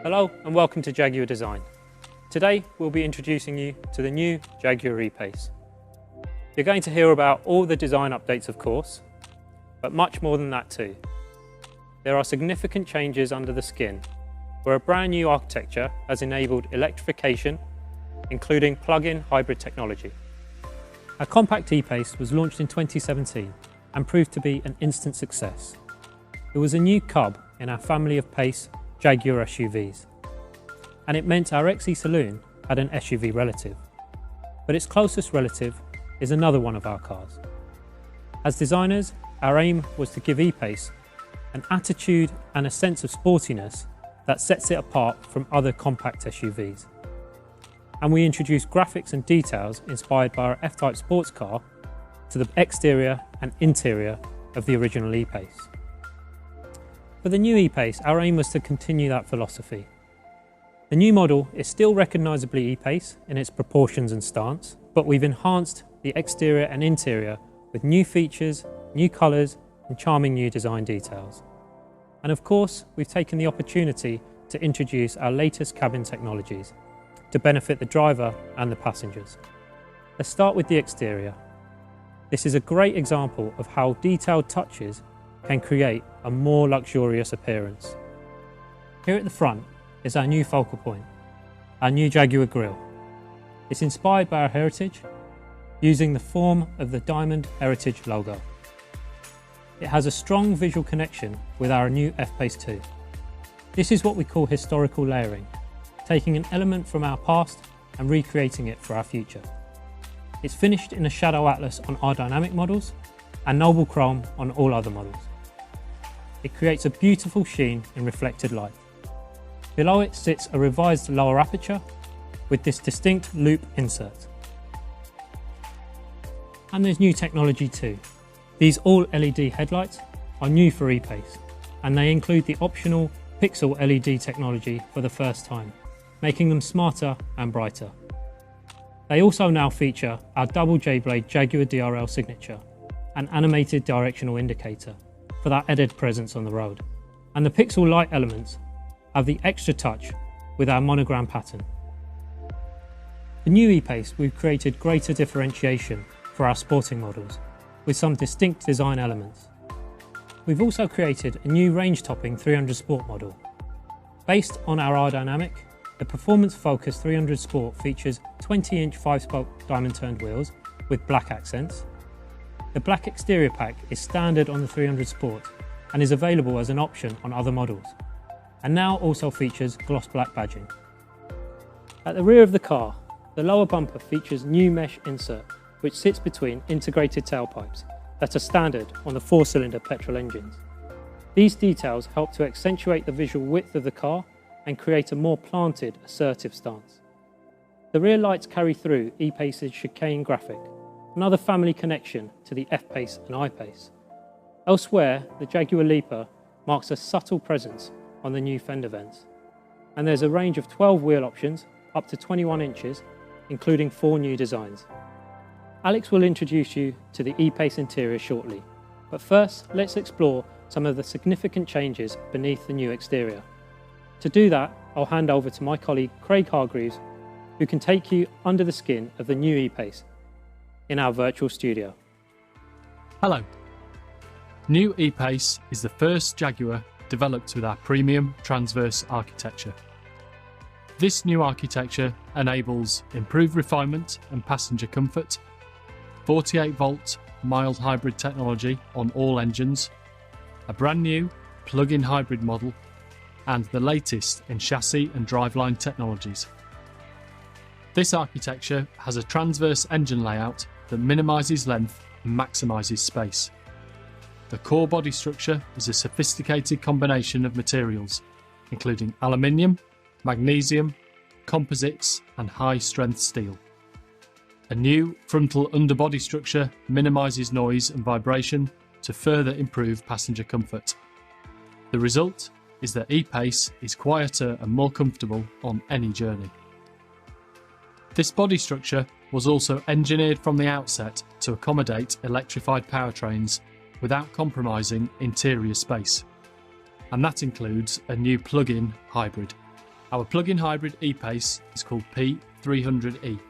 Hello and welcome to Jaguar Design. Today we'll be introducing you to the new Jaguar E-pace. You're going to hear about all the design updates, of course, but much more than that too. There are significant changes under the skin, where a brand new architecture has enabled electrification, including plug-in hybrid technology. Our compact E-pace was launched in 2017 and proved to be an instant success. It was a new cub in our family of pace Jaguar SUVs, and it meant our XE Saloon had an SUV relative. But its closest relative is another one of our cars. As designers, our aim was to give E-pace an attitude and a sense of sportiness that sets it apart from other compact SUVs. And we introduced graphics and details inspired by our F-Type sports car to the exterior and interior of the original E-pace. For the new E-pace, our aim was to continue that philosophy. The new model is still recognisably E-pace in its proportions and stance, but we've enhanced the exterior and interior with new features, new colours and charming new design details. And of course, we've taken the opportunity to introduce our latest cabin technologies to benefit the driver and the passengers. Let's start with the exterior. This is a great example of how detailed touches can create a more luxurious appearance. Here at the front is our new focal point, our new Jaguar grille. It's inspired by our heritage, using the form of the diamond heritage logo. It has a strong visual connection with our new F-pace 2. This is what we call historical layering, taking an element from our past and recreating it for our future. It's finished in a shadow atlas on our dynamic models and noble chrome on all other models. It creates a beautiful sheen in reflected light. Below it sits a revised lower aperture with this distinct loop insert. And there's new technology too. These all LED headlights are new for E-pace, and they include the optional pixel LED technology for the first time, making them smarter and brighter. They also now feature our double J-blade Jaguar DRL signature, an animated directional indicator for that added presence on the road. And the pixel light elements have the extra touch with our monogram pattern. The new E-pace, we've created greater differentiation for our sporting models with some distinct design elements. We've also created a new range-topping 300 Sport model. Based on our R-Dynamic, the performance-focused 300 Sport features 20-inch 5-spoke diamond-turned wheels with black accents. The black exterior pack is standard on the 300 Sport and is available as an option on other models, and now also features gloss black badging. At the rear of the car, the lower bumper features new mesh insert which sits between integrated tailpipes that are standard on the 4-cylinder petrol engines. These details help to accentuate the visual width of the car and create a more planted, assertive stance. The rear lights carry through E-pace's chicane graphic, another family connection to the F-pace and I-pace. Elsewhere, the Jaguar Leaper marks a subtle presence on the new fender vents. And there's a range of 12 wheel options, up to 21 inches, including 4 new designs. Alex will introduce you to the E-pace interior shortly, but first let's explore some of the significant changes beneath the new exterior. To do that, I'll hand over to my colleague Craig Hargreaves, who can take you under the skin of the new E-pace in our virtual studio. Hello. New E-pace is the first Jaguar developed with our premium transverse architecture. This new architecture enables improved refinement and passenger comfort, 48-volt mild hybrid technology on all engines, a brand new plug-in hybrid model, and the latest in chassis and driveline technologies. This architecture has a transverse engine layout that minimises length and maximises space. The core body structure is a sophisticated combination of materials, including aluminium, magnesium, composites and high-strength steel. A new frontal underbody structure minimises noise and vibration to further improve passenger comfort. The result is that E-pace is quieter and more comfortable on any journey. This body structure was also engineered from the outset to accommodate electrified powertrains without compromising interior space, and that includes a new plug-in hybrid. Our plug-in hybrid E-pace is called P300E.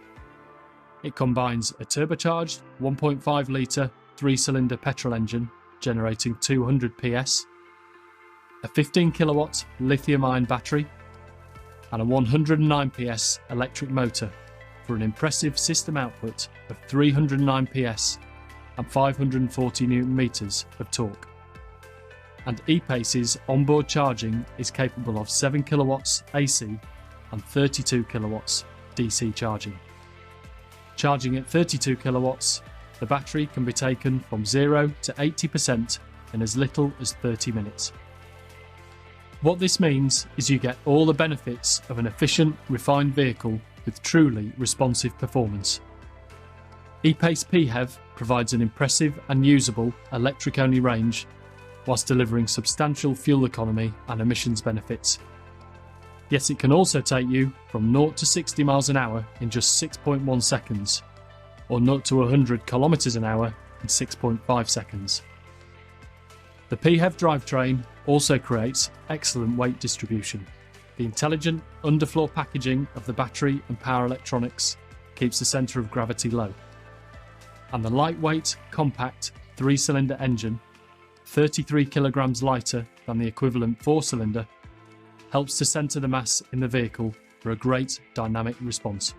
It combines a turbocharged 1.5 litre 3-cylinder petrol engine generating 200 PS, a 15 kilowatt lithium-ion battery, and a 109 PS electric motor for an impressive system output of 309 PS and 540 Newton meters of torque. And E-pace's onboard charging is capable of 7 kilowatts AC and 32 kilowatts DC charging. Charging at 32 kilowatts, the battery can be taken from 0 to 80% in as little as 30 minutes. What this means is you get all the benefits of an efficient, refined vehicle with truly responsive performance. E-pace PHEV provides an impressive and usable electric-only range whilst delivering substantial fuel economy and emissions benefits. Yet it can also take you from 0 to 60 miles an hour in just 6.1 seconds, or 0 to 100 kilometers an hour in 6.5 seconds. The PHEV drivetrain also creates excellent weight distribution. The intelligent underfloor packaging of the battery and power electronics keeps the centre of gravity low. And the lightweight, compact 3-cylinder engine, 33 kilograms lighter than the equivalent 4-cylinder, helps to centre the mass in the vehicle for a great dynamic response.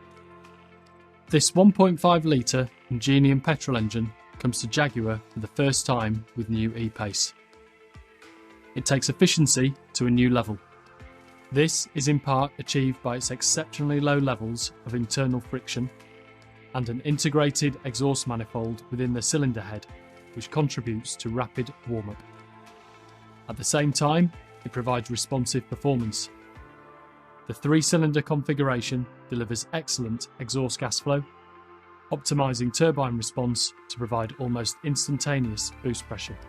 This 1.5 litre Ingenium petrol engine comes to Jaguar for the first time with new E-pace. It takes efficiency to a new level. This is in part achieved by its exceptionally low levels of internal friction and an integrated exhaust manifold within the cylinder head, which contributes to rapid warm-up. At the same time, it provides responsive performance. The 3-cylinder configuration delivers excellent exhaust gas flow, optimising turbine response to provide almost instantaneous boost pressure.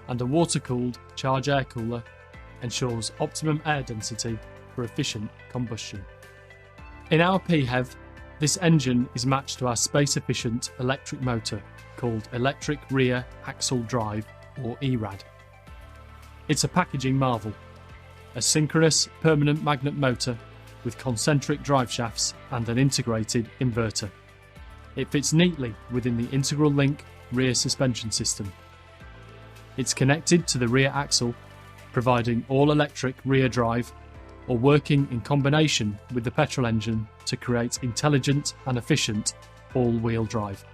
And a water-cooled charge air cooler ensures optimum air density for efficient combustion. In our PHEV, this engine is matched to our space-efficient electric motor called Electric Rear Axle Drive, or ERAD. It's a packaging marvel, a synchronous permanent magnet motor with concentric drive shafts and an integrated inverter. It fits neatly within the Integral Link rear suspension system. It's connected to the rear axle, providing all-electric rear drive, or working in combination with the petrol engine to create intelligent and efficient all-wheel drive.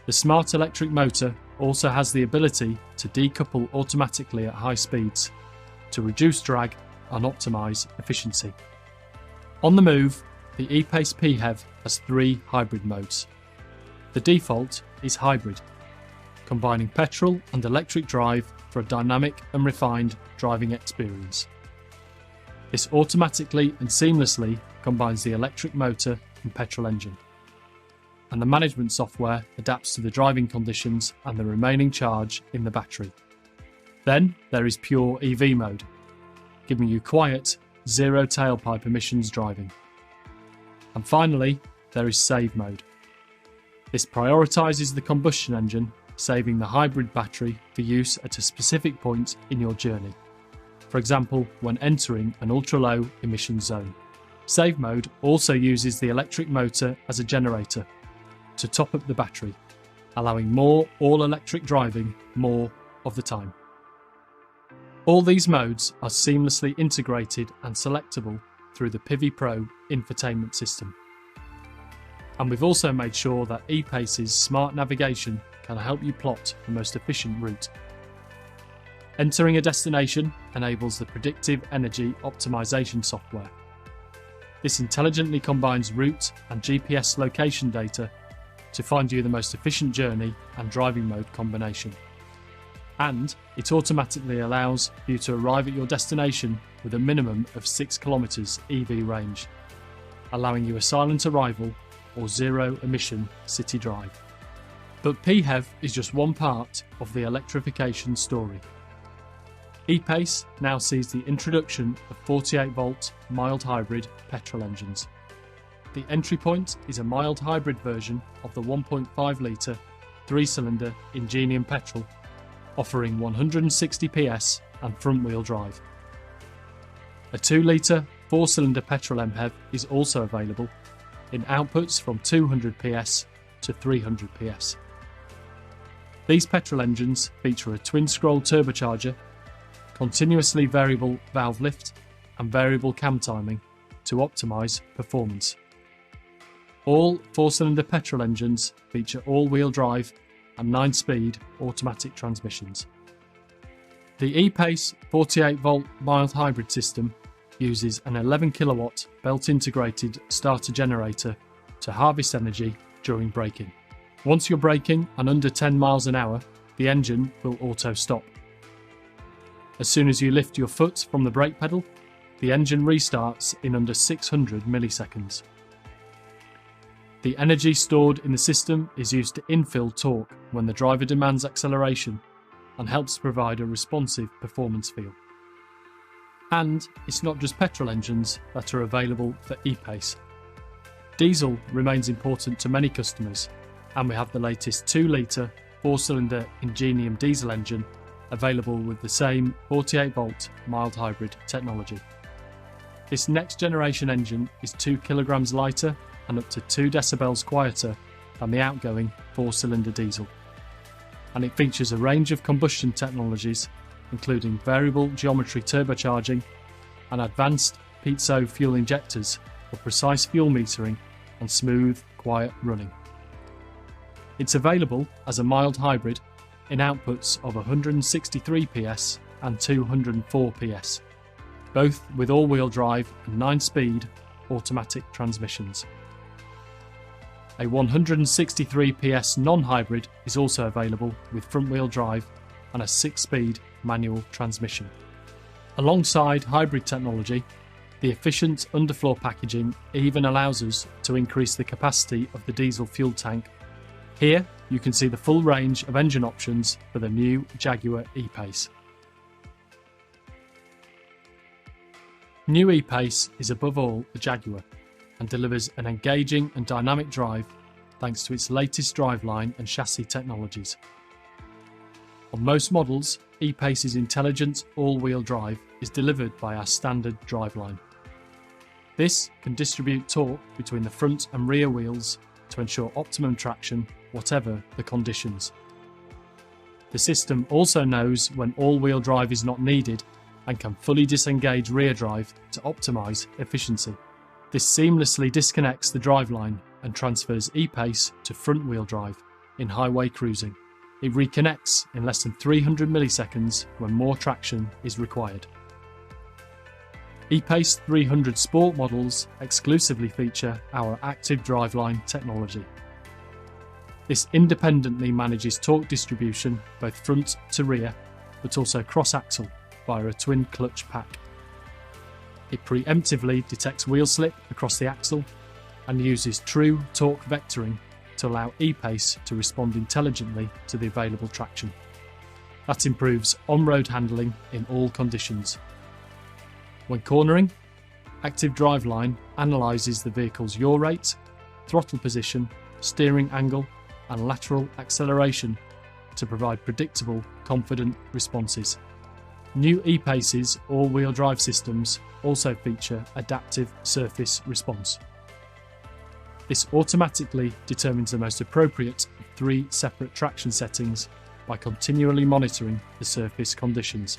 The smart electric motor also has the ability to decouple automatically at high speeds to reduce drag and optimise efficiency. On the move, the E-pace PHEV has 3 hybrid modes. The default is hybrid, combining petrol and electric drive for a dynamic and refined driving experience. This automatically and seamlessly combines the electric motor and petrol engine, and the management software adapts to the driving conditions and the remaining charge in the battery. Then there is pure EV mode, giving you quiet, zero tailpipe emissions driving. And finally, there is save mode. This prioritises the combustion engine, saving the hybrid battery for use at a specific point in your journey. For example, when entering an ultra-low emission zone. Save mode also uses the electric motor as a generator to top up the battery, allowing more all-electric driving more of the time. All these modes are seamlessly integrated and selectable through the Pivi Pro infotainment system. And we've also made sure that E-pace's smart navigation can help you plot the most efficient route. Entering a destination enables the predictive energy optimization software. This intelligently combines route and GPS location data to find you the most efficient journey and driving mode combination. And it automatically allows you to arrive at your destination with a minimum of 6 kilometers EV range, allowing you a silent arrival or zero emission city drive. But PHEV is just one part of the electrification story. E-pace now sees the introduction of 48-volt mild hybrid petrol engines. The entry point is a mild hybrid version of the 1.5 litre 3-cylinder Ingenium petrol, offering 160 PS and front-wheel drive. A 2-litre 4-cylinder petrol MHEV is also available in outputs from 200 PS to 300 PS. These petrol engines feature a twin-scroll turbocharger, continuously variable valve lift and variable cam timing to optimise performance. All 4-cylinder petrol engines feature all-wheel drive and 9-speed automatic transmissions. The E-pace 48-volt mild hybrid system uses an 11 kilowatt belt-integrated starter generator to harvest energy during braking. Once you're braking and under 10 miles an hour, the engine will auto-stop. As soon as you lift your foot from the brake pedal, the engine restarts in under 600 milliseconds. The energy stored in the system is used to infill torque when the driver demands acceleration and helps provide a responsive performance feel. And it's not just petrol engines that are available for E-pace. Diesel remains important to many customers, and we have the latest 2-litre 4-cylinder Ingenium diesel engine available with the same 48-volt mild hybrid technology. This next generation engine is 2 kilograms lighter and up to 2 decibels quieter than the outgoing 4-cylinder diesel. And it features a range of combustion technologies including variable geometry turbocharging and advanced piezo fuel injectors for precise fuel metering and smooth, quiet running. It's available as a mild hybrid in outputs of 163 PS and 204 PS, both with all-wheel drive and 9-speed automatic transmissions. A 163 PS non-hybrid is also available with front-wheel drive and a 6-speed manual transmission. Alongside hybrid technology, the efficient underfloor packaging even allows us to increase the capacity of the diesel fuel tank. Here you can see the full range of engine options for the new Jaguar E-pace. New E-pace is above all a Jaguar and delivers an engaging and dynamic drive thanks to its latest driveline and chassis technologies. On most models, E-pace's intelligent all-wheel drive is delivered by our standard driveline. This can distribute torque between the front and rear wheels to ensure optimum traction whatever the conditions. The system also knows when all-wheel drive is not needed and can fully disengage rear drive to optimise efficiency. This seamlessly disconnects the driveline and transfers E-pace to front-wheel drive in highway cruising. It reconnects in less than 300 milliseconds when more traction is required. E-pace 300 Sport models exclusively feature our active driveline technology. This independently manages torque distribution both front to rear, but also cross-axle via a twin clutch pack. It preemptively detects wheel slip across the axle and uses true torque vectoring to allow E-pace to respond intelligently to the available traction. That improves on-road handling in all conditions. When cornering, Active Driveline analyses the vehicle's yaw rate, throttle position, steering angle and lateral acceleration to provide predictable, confident responses. New E-pace's all-wheel drive systems also feature adaptive surface response. This automatically determines the most appropriate of 3 separate traction settings by continually monitoring the surface conditions.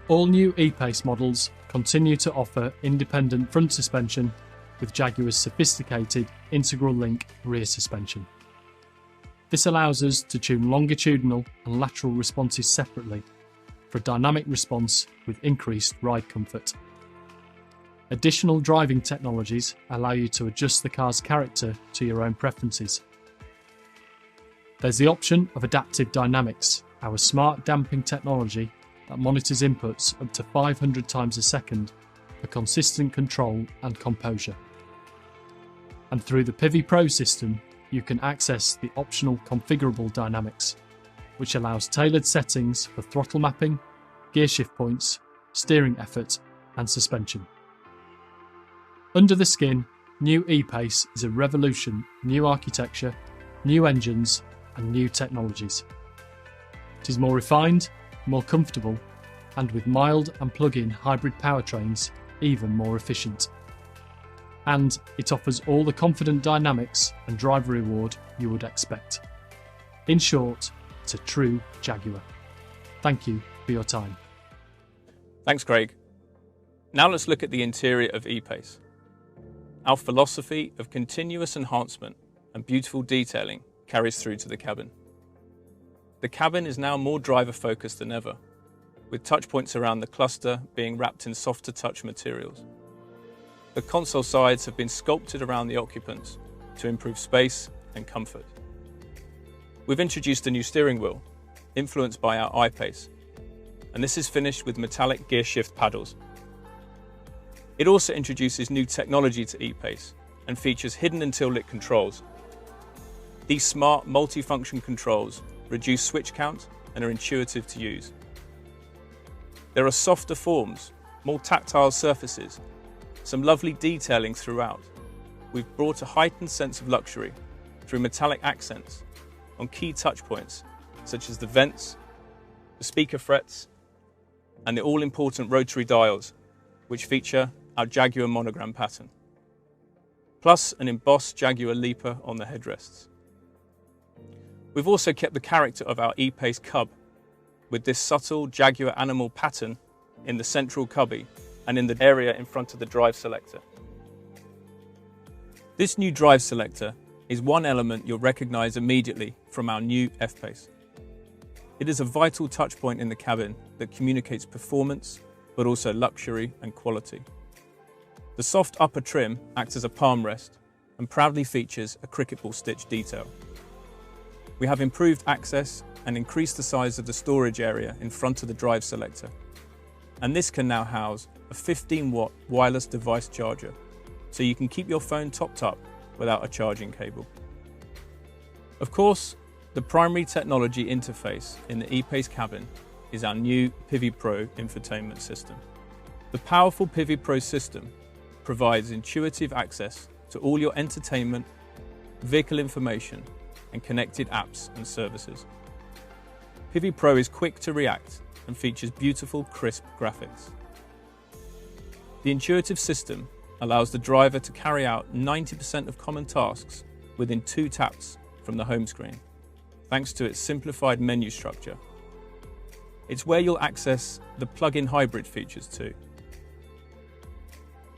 All new E-pace models continue to offer independent front suspension with Jaguar's sophisticated integral link rear suspension. This allows us to tune longitudinal and lateral responses separately for dynamic response with increased ride comfort. Additional driving technologies allow you to adjust the car's character to your own preferences. There's the option of Adaptive Dynamics, our smart damping technology that monitors inputs up to 500 times a second for consistent control and composure. And through the Pivi Pro system, you can access the optional configurable dynamics, which allows tailored settings for throttle mapping, gear shift points, steering effort, and suspension. Under the skin, new E-pace is a revolution, new architecture, new engines, and new technologies. It is more refined, more comfortable, and with mild and plug-in hybrid powertrains, even more efficient. And it offers all the confident dynamics and driver reward you would expect. In short, it's a true Jaguar. Thank you for your time. Thanks, Craig. Now let's look at the interior of E-pace. Our philosophy of continuous enhancement and beautiful detailing carries through to the cabin. The cabin is now more driver-focused than ever, with touch points around the cluster being wrapped in softer touch materials. The console sides have been sculpted around the occupants to improve space and comfort. We've introduced a new steering wheel, influenced by our E-pace, and this is finished with metallic gear shift paddles. It also introduces new technology to E-pace and features hidden until lit controls. These smart multi-function controls reduce switch count and are intuitive to use. There are softer forms, more tactile surfaces, some lovely detailing throughout. We've brought a heightened sense of luxury through metallic accents on key touch points such as the vents, the speaker frets, and the all-important rotary dials, which feature our Jaguar monogram pattern, plus an embossed Jaguar leaper on the headrests. We've also kept the character of our E-pace cub with this subtle Jaguar animal pattern in the central cubby and in the area in front of the drive selector. This new drive selector is one element you'll recognize immediately from our new F-pace. It is a vital touch point in the cabin that communicates performance, but also luxury and quality. The soft upper trim acts as a palm rest and proudly features a cricket ball stitch detail. We have improved access and increased the size of the storage area in front of the drive selector. And this can now house a 15-watt wireless device charger, so you can keep your phone topped up without a charging cable. Of course, the primary technology interface in the E-pace cabin is our new Pivi Pro infotainment system. The powerful Pivi Pro system provides intuitive access to all your entertainment, vehicle information, and connected apps and services. Pivi Pro is quick to react and features beautiful, crisp graphics. The intuitive system allows the driver to carry out 90% of common tasks within 2 taps from the home screen, thanks to its simplified menu structure. It's where you'll access the plug-in hybrid features too.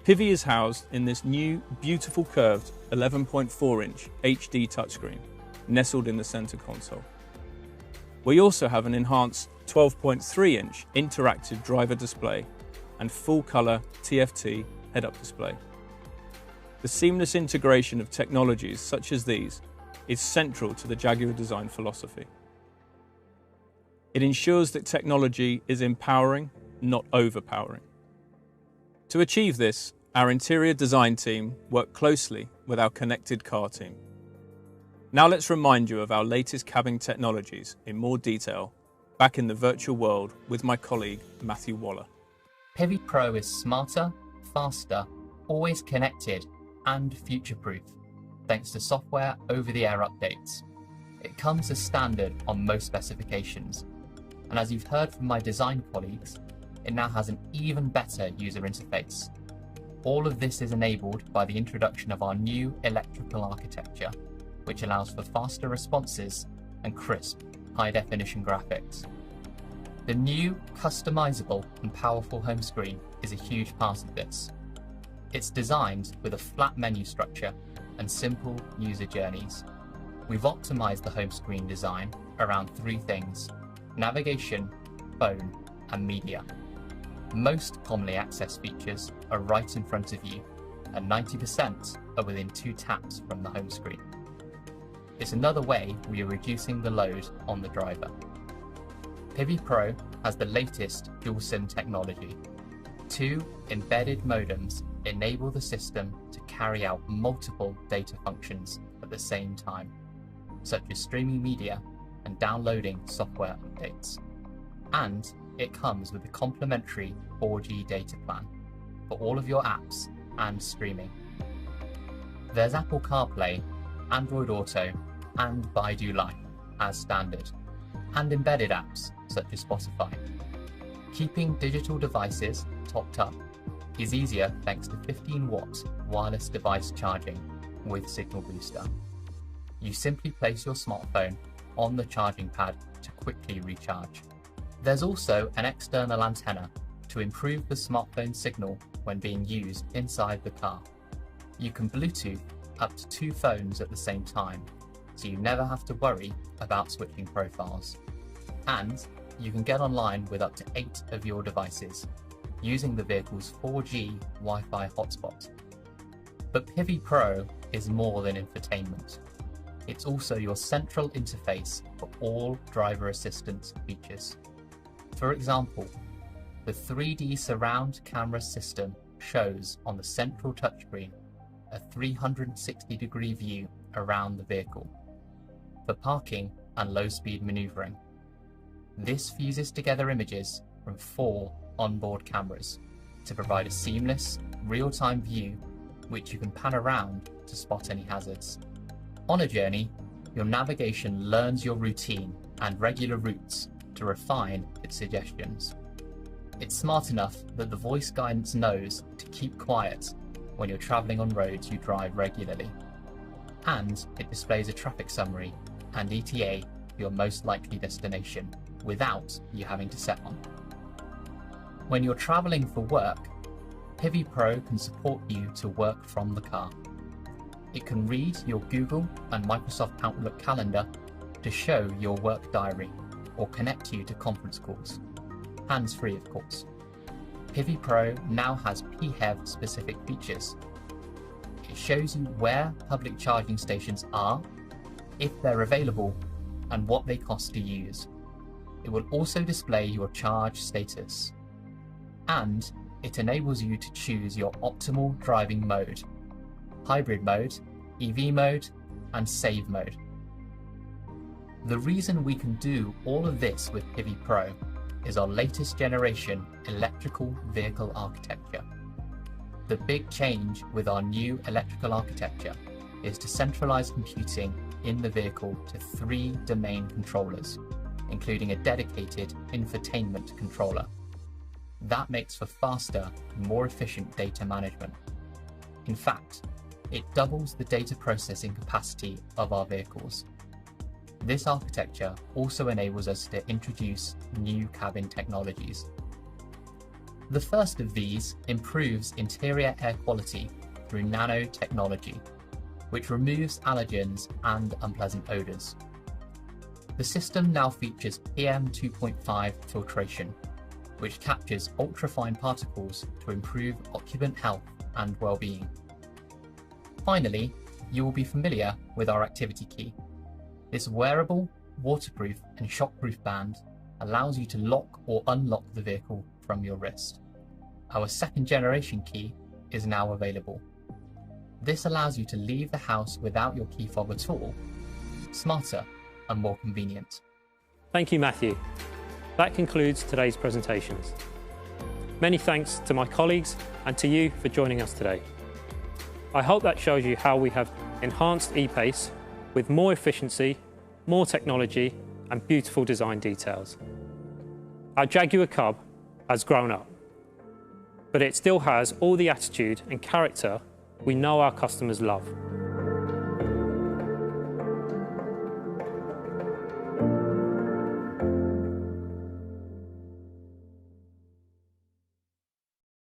Pivi is housed in this new, beautiful curved 11.4-inch HD touchscreen, nestled in the center console. We also have an enhanced 12.3-inch interactive driver display and full-color TFT head-up display. The seamless integration of technologies such as these is central to the Jaguar design philosophy. It ensures that technology is empowering, not overpowering. To achieve this, our interior design team worked closely with our connected car team. Now let's remind you of our latest cabin technologies in more detail, back in the virtual world with my colleague Matthew Waller. Pivi Pro is smarter, faster, always connected, and future-proof, thanks to software over-the-air updates. It comes as standard on most specifications, and as you've heard from my design colleagues, it now has an even better user interface. All of this is enabled by the introduction of our new electrical architecture, which allows for faster responses and crisp, high-definition graphics. The new, customizable and powerful home screen is a huge part of this. It's designed with a flat menu structure and simple user journeys. We've optimized the home screen design around 3 things: navigation, phone, and media. Most commonly accessed features are right in front of you, and 90% are within 2 taps from the home screen. It's another way we are reducing the load on the driver. Pivi Pro has the latest dual SIM technology. 2 embedded modems enable the system to carry out multiple data functions at the same time, such as streaming media and downloading software updates. And it comes with a complimentary 4G data plan for all of your apps and streaming. There's Apple CarPlay, Android Auto, and Baidu Life as standard, and embedded apps such as Spotify. Keeping digital devices topped up is easier thanks to 15-watt wireless device charging with Signal Booster. You simply place your smartphone on the charging pad to quickly recharge. There's also an external antenna to improve the smartphone signal when being used inside the car. You can Bluetooth up to 2 phones at the same time, so you never have to worry about switching profiles. And you can get online with up to 8 of your devices, using the vehicle's 4G Wi-Fi hotspot. But Pivi Pro is more than infotainment. It's also your central interface for all driver assistance features. For example, the 3D surround camera system shows on the central touchscreen a 360-degree view around the vehicle for parking and low-speed maneuvering. This fuses together images from 4 onboard cameras to provide a seamless, real-time view which you can pan around to spot any hazards. On a journey, your navigation learns your routine and regular routes to refine its suggestions. It's smart enough that the voice guidance knows to keep quiet when you're travelling on roads you drive regularly. And it displays a traffic summary and ETA for your most likely destination without you having to set one. When you're travelling for work, Pivi Pro can support you to work from the car. It can read your Google and Microsoft Outlook calendar to show your work diary or connect you to conference calls. Hands-free, of course. Pivi Pro now has PHEV specific features. It shows you where public charging stations are, if they're available, and what they cost to use. It will also display your charge status. And it enables you to choose your optimal driving mode: hybrid mode, EV mode, and save mode. The reason we can do all of this with Pivi Pro is our latest generation electrical vehicle architecture. The big change with our new electrical architecture is to centralize computing in the vehicle to 3 domain controllers, including a dedicated infotainment controller. That makes for faster and more efficient data management. In fact, it doubles the data processing capacity of our vehicles. This architecture also enables us to introduce new cabin technologies. The first of these improves interior air quality through nanotechnology, which removes allergens and unpleasant odours. The system now features PM2.5 filtration, which captures ultrafine particles to improve occupant health and well-being. Finally, you will be familiar with our activity key. This wearable, waterproof and shockproof band allows you to lock or unlock the vehicle from your wrist. Our 2nd generation key is now available. This allows you to leave the house without your key fob at all, smarter and more convenient. Thank you, Matthew. That concludes today's presentations. Many thanks to my colleagues and to you for joining us today. I hope that shows you how we have enhanced E-pace with more efficiency, more technology and beautiful design details. Our Jaguar Cub has grown up, but it still has all the attitude and character we know our customers love.